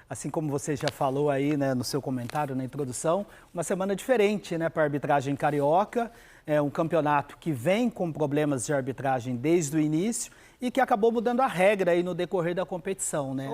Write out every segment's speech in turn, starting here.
assim como você já falou aí, né, no seu comentário, na introdução, uma semana diferente, né, para a arbitragem carioca. É um campeonato que vem com problemas de arbitragem desde o início e que acabou mudando a regra aí no decorrer da competição, né?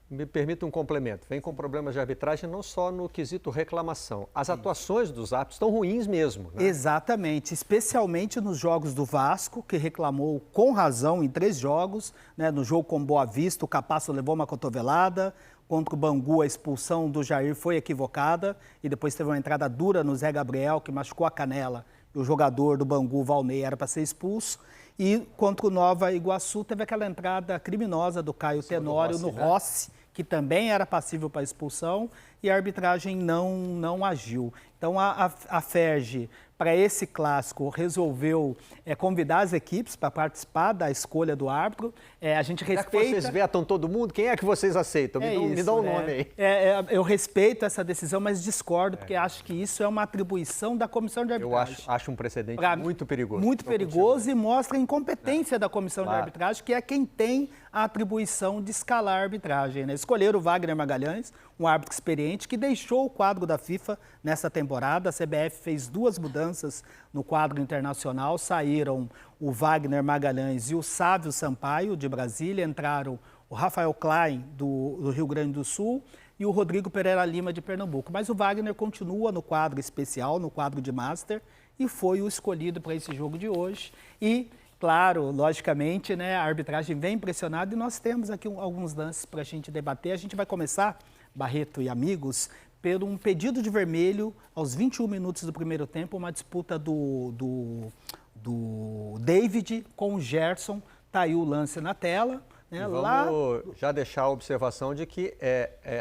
Me permita um complemento. Vem com problemas de arbitragem não só no quesito reclamação. As atuações dos árbitros estão ruins mesmo, né? Exatamente, especialmente nos jogos do Vasco, que reclamou com razão em 3 jogos, né? No jogo com Boa Vista, o Capasso levou uma cotovelada. Contra o Bangu, a expulsão do Jair foi equivocada e depois teve uma entrada dura no Zé Gabriel, que machucou a canela. E o jogador do Bangu, Valnei, era para ser expulso. E contra o Nova Iguaçu, teve aquela entrada criminosa do Caio Tenório no Rossi, que também era passível para expulsão, e a arbitragem não agiu. Então, a FERJ, para esse clássico, resolveu convidar as equipes para participar da escolha do árbitro. A gente respeita... Já que vocês vetam todo mundo, quem é que vocês aceitam? Me dá um nome aí. Eu respeito essa decisão, mas discordo, porque acho que isso é uma atribuição da comissão de arbitragem. Eu acho um precedente muito perigoso. Muito perigoso e mostra a incompetência da comissão de arbitragem, que é quem tem a atribuição de escalar a arbitragem, né? Escolheram o Wagner Magalhães, um árbitro experiente, que deixou o quadro da FIFA nessa temporada. A CBF fez 2 mudanças no quadro internacional, saíram o Wagner Magalhães e o Sávio Sampaio, de Brasília, entraram o Rafael Klein, do Rio Grande do Sul, e o Rodrigo Pereira Lima, de Pernambuco. Mas o Wagner continua no quadro especial, no quadro de Master, e foi o escolhido para esse jogo de hoje. E, claro, logicamente, né, a arbitragem vem pressionada e nós temos aqui alguns lances para a gente debater. A gente vai começar, Barreto e amigos, por um pedido de vermelho aos 21 minutos do primeiro tempo, uma disputa do David com o Gerson. Está aí o lance na tela. Né? Vamos já deixar a observação de que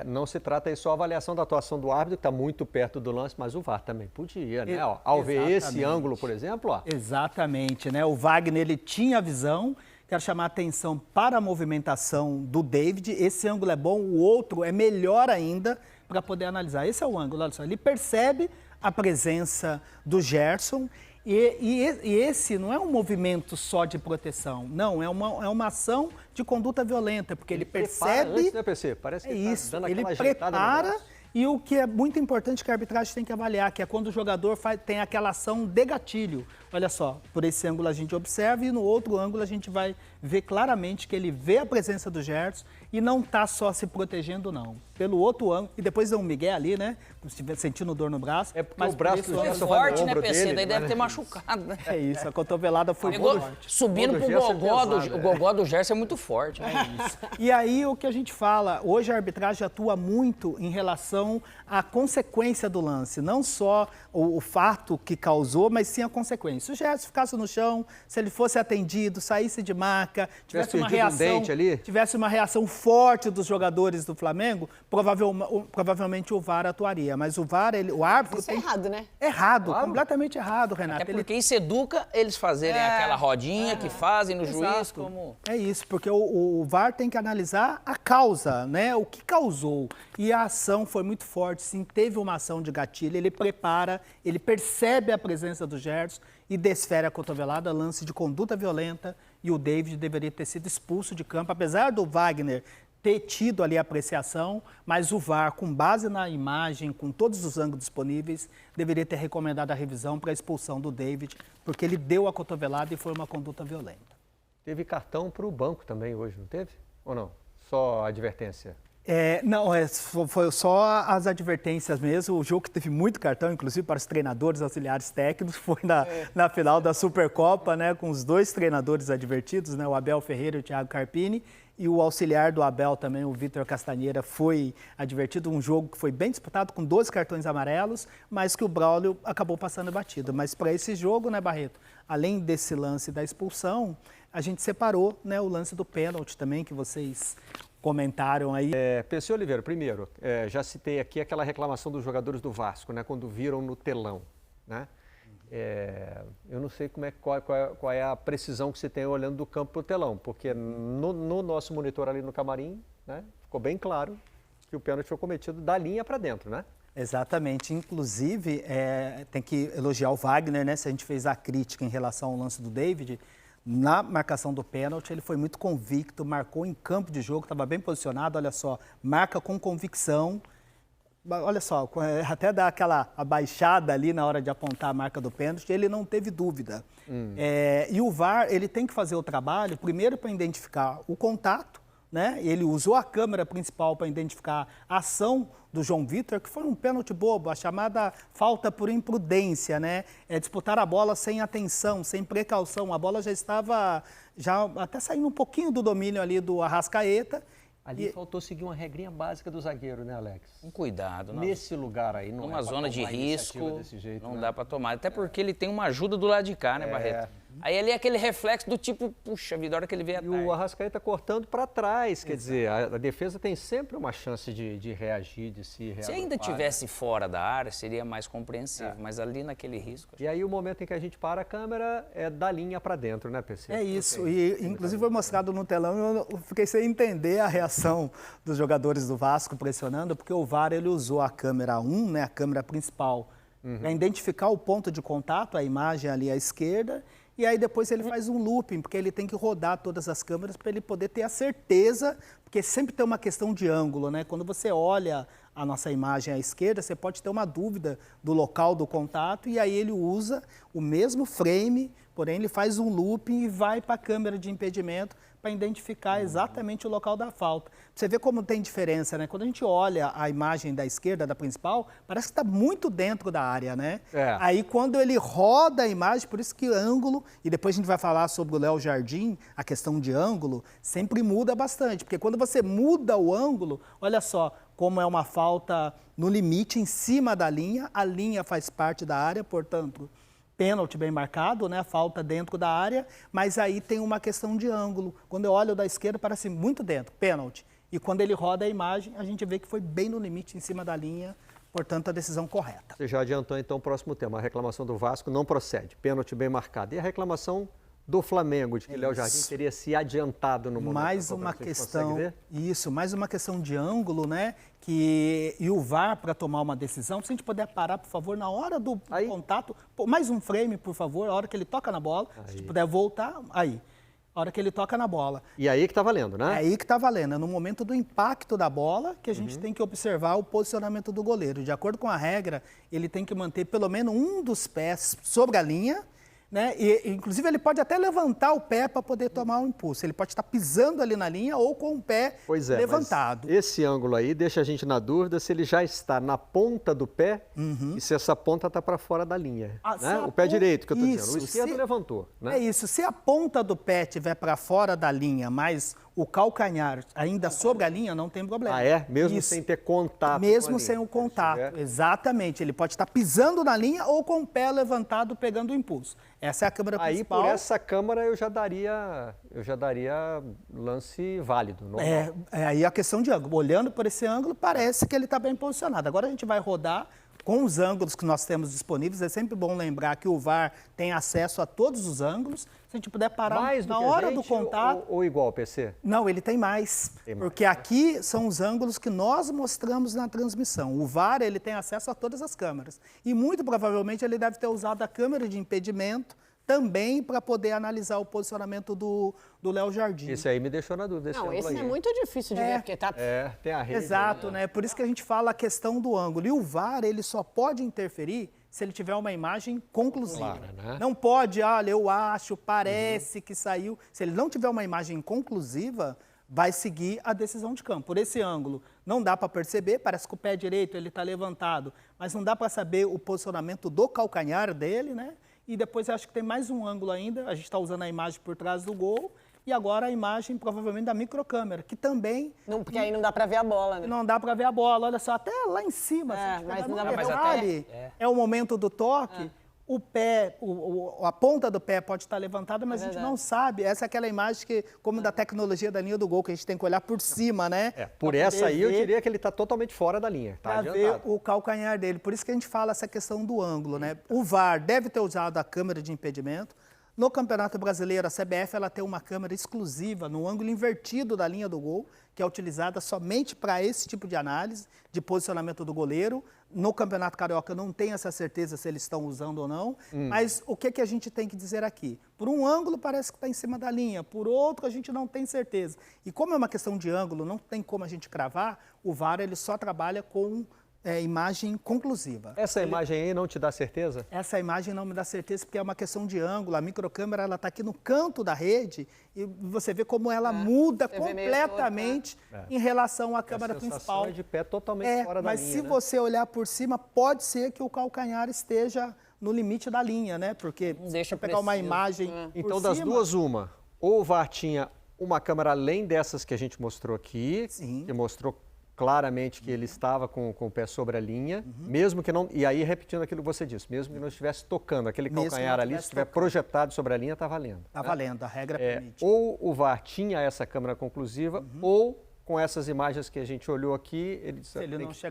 não se trata aí só a avaliação da atuação do árbitro, que está muito perto do lance, mas o VAR também podia, né? Ao ver esse ângulo, por exemplo. Exatamente, né? O Wagner, ele tinha a visão. Quero chamar a atenção para a movimentação do David. Esse ângulo é bom, o outro é melhor ainda para poder analisar. Esse é o ângulo, olha só. Ele percebe a presença do Gerson e esse não é um movimento só de proteção, não, é uma ação de conduta violenta, porque ele percebe... Antes, né, PC? Parece que isso, tá dando ele aquela ajeitada no braço. E o que é muito importante que a arbitragem tem que avaliar, que é quando o jogador tem aquela ação de gatilho. Olha só, por esse ângulo a gente observa e no outro ângulo a gente vai ver claramente que ele vê a presença do Gerson e não está só se protegendo, não. Pelo outro ângulo, e depois deu um migué ali, né? Se estiver sentindo dor no braço. É porque o braço do Gerson vai forte, no né, ombro PC? dele, Daí deve ter machucado, né? É isso, a cotovelada foi muito forte. Subindo pro gogó, o gogó do Gerson é muito forte. É isso. E aí o que a gente fala, hoje a arbitragem atua muito em relação à consequência do lance, não só o fato que causou, mas sim a consequência. Se o Gerson ficasse no chão, se ele fosse atendido, saísse de maca, tivesse uma reação forte dos jogadores do Flamengo, provavelmente o VAR atuaria. Mas o VAR, o árbitro... Isso é errado, né? Errado, claro. Completamente errado, Renato. Até porque isso educa eles fazerem aquela rodinha que fazem no juiz. Como... É isso, porque o VAR tem que analisar a causa, né? O que causou. E a ação foi muito forte, sim, teve uma ação de gatilho, ele prepara, ele percebe a presença do Gerson e desfere a cotovelada, lance de conduta violenta, e o David deveria ter sido expulso de campo, apesar do Wagner ter tido ali a apreciação, mas o VAR, com base na imagem, com todos os ângulos disponíveis, deveria ter recomendado a revisão para a expulsão do David, porque ele deu a cotovelada e foi uma conduta violenta. Teve cartão para o banco também hoje, não teve? Ou não? Só advertência? Não, foi só as advertências mesmo. O jogo que teve muito cartão, inclusive para os treinadores, auxiliares técnicos, foi na final da Supercopa, né, com os 2 treinadores advertidos, né, o Abel Ferreira e o Thiago Carpini, e o auxiliar do Abel também, o Vitor Castanheira, foi advertido. Um jogo que foi bem disputado, com 12 cartões amarelos, mas que o Braulio acabou passando batido. Mas para esse jogo, né, Barreto, além desse lance da expulsão, a gente separou, né, o lance do pênalti também, que vocês comentaram aí. PC Oliveira, primeiro, já citei aqui aquela reclamação dos jogadores do Vasco, né, quando viram no telão, né? Eu não sei qual é a precisão que você tem olhando do campo para o telão, porque no nosso monitor ali no camarim, né, ficou bem claro que o pênalti foi cometido da linha para dentro, né? Exatamente. Inclusive, tem que elogiar o Wagner, né? Se a gente fez a crítica em relação ao lance do David, na marcação do pênalti, ele foi muito convicto, marcou em campo de jogo, estava bem posicionado, olha só, marca com convicção. Olha só, até dá aquela abaixada ali na hora de apontar a marca do pênalti, ele não teve dúvida. E o VAR, ele tem que fazer o trabalho, primeiro para identificar o contato, né? Ele usou a câmera principal para identificar a ação do João Vitor, que foi um pênalti bobo, a chamada falta por imprudência, né? É disputar a bola sem atenção, sem precaução. A bola já estava até saindo um pouquinho do domínio ali do Arrascaeta. Ali faltou seguir uma regrinha básica do zagueiro, né, Alex? Com cuidado. Nesse lugar aí, não numa é pra zona de tomar risco, desse jeito, não né? dá para tomar. Até porque ele tem uma ajuda do lado de cá, né, Barreto? Aí ali é aquele reflexo do tipo, puxa vida, a hora que ele veio E o Arrascaeta cortando para trás, quer dizer, a defesa tem sempre uma chance de reagir, de se reagir. Se ainda tivesse fora da área, seria mais compreensível, mas ali naquele risco... E aí o momento em que a gente para a câmera é da linha para dentro, né, PC? É isso, e inclusive foi mostrado no telão, eu fiquei sem entender a reação dos jogadores do Vasco pressionando, porque o VAR ele usou a câmera 1, né, a câmera principal, para identificar o ponto de contato, a imagem ali à esquerda, e aí depois ele faz um looping, porque ele tem que rodar todas as câmeras para ele poder ter a certeza, porque sempre tem uma questão de ângulo, né? Quando você olha a nossa imagem à esquerda, você pode ter uma dúvida do local do contato, e aí ele usa o mesmo frame, porém ele faz um looping e vai para a câmera de impedimento para identificar exatamente o local da falta. Você vê como tem diferença, né? Quando a gente olha a imagem da esquerda, da principal, parece que está muito dentro da área, né? Aí quando ele roda a imagem, por isso que ângulo, e depois a gente vai falar sobre o Léo Jardim, a questão de ângulo, sempre muda bastante, porque quando você muda o ângulo, olha só como é uma falta no limite, em cima da linha, a linha faz parte da área, portanto... Pênalti bem marcado, né? Falta dentro da área, mas aí tem uma questão de ângulo. Quando eu olho da esquerda, parece muito dentro, pênalti. E quando ele roda a imagem, a gente vê que foi bem no limite, em cima da linha, portanto, a decisão correta. Você já adiantou, então, o próximo tema. A reclamação do Vasco não procede, pênalti bem marcado. E a reclamação do Flamengo, de que Léo Jardim teria se adiantado no momento. Mais uma questão, mais uma questão de ângulo, né? E o VAR, para tomar uma decisão, se a gente puder parar, por favor, na hora do contato, mais um frame, por favor, a hora que ele toca na bola, se a gente puder voltar, aí. A hora que ele toca na bola. E aí que está valendo, né? É aí que está valendo. É no momento do impacto da bola que a gente tem que observar o posicionamento do goleiro. De acordo com a regra, ele tem que manter pelo menos um dos pés sobre a linha, né? E, inclusive, ele pode até levantar o pé para poder tomar um impulso. Ele pode estar pisando ali na linha ou com o pé levantado. Mas esse ângulo aí deixa a gente na dúvida se ele já está na ponta do pé e se essa ponta está para fora da linha. Né? O pé direito que eu estou dizendo. O esquerdo levantou. Né? É isso. Se a ponta do pé estiver para fora da linha, mas o calcanhar ainda sobre a linha, não tem problema. Ah, é? Mesmo sem ter contato. Mesmo sem o contato, exatamente. Ele pode estar pisando na linha ou com o pé levantado pegando o impulso. Essa é a câmera principal. Aí, por essa câmera, eu já daria lance válido. Aí a questão de ângulo. Olhando por esse ângulo, parece que ele está bem posicionado. Agora a gente vai rodar com os ângulos que nós temos disponíveis. É sempre bom lembrar que o VAR tem acesso a todos os ângulos. Se a gente puder parar mais na hora do contato... Ou igual, PC? Não, ele tem mais. Porque aqui são os ângulos que nós mostramos na transmissão. O VAR ele tem acesso a todas as câmeras. E muito provavelmente ele deve ter usado a câmera de impedimento também para poder analisar o posicionamento do Léo Jardim. Esse aí me deixou na dúvida. Não, esse é muito difícil de ver, porque tá... tem a rede. Exato, né? Por isso que a gente fala a questão do ângulo. E o VAR, ele só pode interferir se ele tiver uma imagem conclusiva. Claro, né? Não pode, olha, eu acho, parece que saiu. Se ele não tiver uma imagem conclusiva, vai seguir a decisão de campo. Por esse ângulo, não dá para perceber, parece que o pé direito ele está levantado, mas não dá para saber o posicionamento do calcanhar dele, né? E depois acho que tem mais um ângulo ainda, a gente está usando a imagem por trás do gol, e agora a imagem provavelmente da microcâmera, que também... Não, porque aí não dá para ver a bola, né? Não dá para ver a bola, olha só, até lá em cima. Mas não dá no pra detalhe, é o momento do toque, o pé, a ponta do pé pode estar levantada, mas a gente não sabe. Essa é aquela imagem que, como da tecnologia da linha do gol, que a gente tem que olhar por cima, né? Por essa aí eu diria que ele está totalmente fora da linha. Tá para ver o calcanhar dele. Por isso que a gente fala essa questão do ângulo, né? O VAR deve ter usado a câmera de impedimento. No Campeonato Brasileiro, a CBF ela tem uma câmera exclusiva no ângulo invertido da linha do gol, que é utilizada somente para esse tipo de análise, de posicionamento do goleiro. No Campeonato Carioca não tem essa certeza se eles estão usando ou não, mas o que a gente tem que dizer aqui? Por um ângulo parece que está em cima da linha, por outro a gente não tem certeza. E como é uma questão de ângulo, não tem como a gente cravar, o VAR ele só trabalha com imagem conclusiva. Essa imagem aí não te dá certeza? Essa imagem não me dá certeza porque é uma questão de ângulo. A microcâmera ela está aqui no canto da rede e você vê como ela muda completamente em relação à câmera principal. É de pé totalmente fora da linha. Mas se você olhar por cima, pode ser que o calcanhar esteja no limite da linha, né? Porque deixa se pegar uma imagem Então, das duas, uma. Ou o VAR tinha uma câmera além dessas que a gente mostrou aqui, que mostrou claramente que ele estava com o pé sobre a linha, mesmo que não... E aí, repetindo aquilo que você disse, mesmo que não estivesse tocando, aquele calcanhar ali, se estiver projetado sobre a linha, está valendo. Está valendo, a regra permite. Ou o VAR tinha essa câmera conclusiva, ou com essas imagens que a gente olhou aqui, ele disse,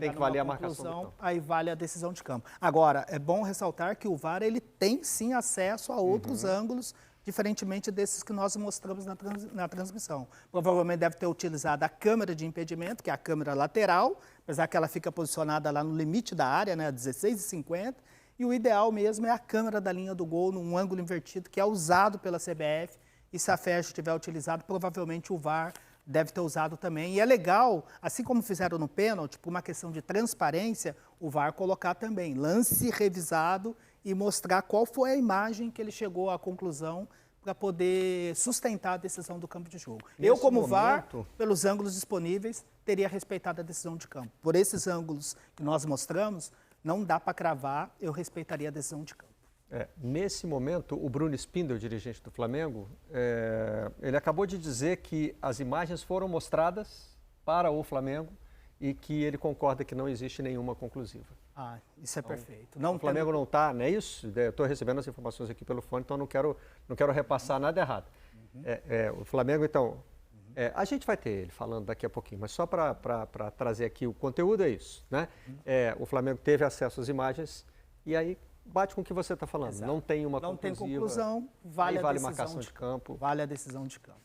tem que valer a marcação do campo. Aí vale a decisão de campo. Agora, é bom ressaltar que o VAR ele tem sim acesso a outros ângulos, diferentemente desses que nós mostramos na transmissão. Provavelmente deve ter utilizado a câmera de impedimento, que é a câmera lateral, apesar que ela fica posicionada lá no limite da área, né, 16,50, e o ideal mesmo é a câmera da linha do gol num ângulo invertido, que é usado pela CBF, e se a FERJ tiver utilizado, provavelmente o VAR deve ter usado também. E é legal, assim como fizeram no pênalti, por uma questão de transparência, o VAR colocar também lance revisado e mostrar qual foi a imagem que ele chegou à conclusão para poder sustentar a decisão do campo de jogo. Eu, como VAR, pelos ângulos disponíveis, teria respeitado a decisão de campo. Por esses ângulos que nós mostramos, não dá para cravar, eu respeitaria a decisão de campo. Nesse momento, o Bruno Spindel, dirigente do Flamengo, ele acabou de dizer que as imagens foram mostradas para o Flamengo e que ele concorda que não existe nenhuma conclusiva. Isso é perfeito. O Flamengo não está, não é isso? Eu estou recebendo as informações aqui pelo fone, então não quero repassar nada errado. O Flamengo, então, a gente vai ter ele falando daqui a pouquinho, mas só para trazer aqui o conteúdo é isso, né? O Flamengo teve acesso às imagens e aí bate com o que você está falando. Exato. Não tem uma conclusiva. Não tem conclusão, vale a decisão marcação de campo. Vale a decisão de campo.